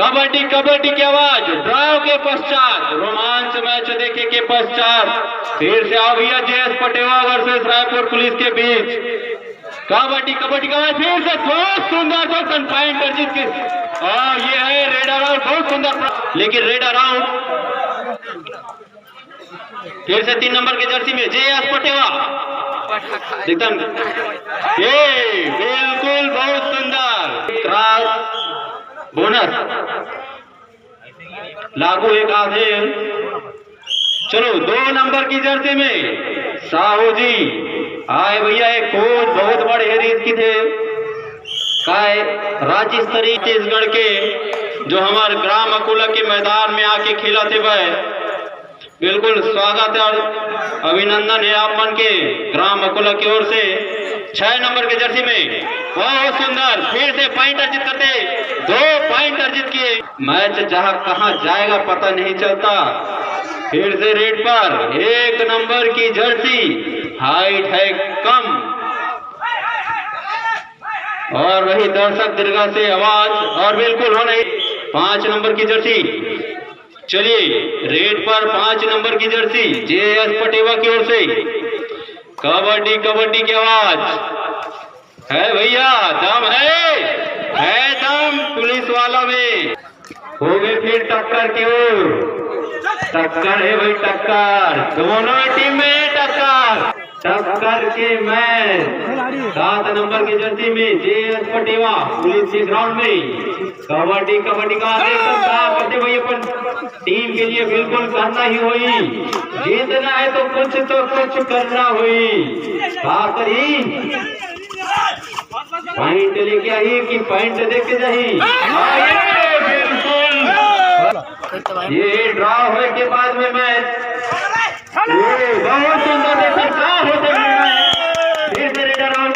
कबड्डी कबड्डी की आवाज, ड्राव के पश्चात रोमांच मैच देखे के पश्चात फिर से आओ भैया JS Patewa versus Raipur police के बीच। कबड्डी कबड्डी का आवाज, फिर से बहुत सुंदर दर्शन पॉइंट अर्जित की। ये है रेड अराउंड, बहुत सुंदर, लेकिन रेड अराउंड फिर से 3 नंबर की जर्सी में जेएस पटेवा एकदम ये बिल्कुल बहुत सुंदर क्रॉस बोनस लागू एक आधे। चलो 2 नंबर की जर्सी में साहू जी आए भैया, एक कोच बहुत बड़े रीत की थे काय राज्य स्तरीय छत्तीसगढ़ के जो हमारे ग्राम अकोला के मैदान में आके खेला थे वह बिल्कुल स्वागत है और अभिनंदन है आप मन के ग्राम अकोला की ओर से। 6 नंबर के जर्सी में बहुत सुंदर फिर से पॉइंट अर्जित करते, 2 पॉइंट अर्जित किए। मैच जहां कहां जाएगा पता नहीं चलता। फिर से रेड पर 1 नंबर की जर्सी, हाइट है कम और वही दर्शक दीर्घा से आवाज और बिल्कुल हो नहीं। 5 नंबर की जर्सी, चलिए रेड पर 5 नंबर की जर्सी जेएस पटेवा की ओर से। कबड्डी कबड्डी की आवाज है भैया, दम है दम पुलिस वाला में। हो गए फिर टक्कर की ओर, टक्कर है भाई टक्कर, दोनों टीम में टक्कर के मैच। 7 नंबर की जर्सी में जेएस पटेवा पुलिस के ग्राउंड में कबड्डी कबड्डी का करते भैया, पर टीम के लिए बिल्कुल करना ही हुई, जीतना है तो कुछ करना हुई। करी पॉइंट लेके आई कि पॉइंट देके जाही, बिल्कुल ये ड्रॉ होने के बाद में मैच बहुत सुंदर देखा होते हैं। फिर से रेड अराउंड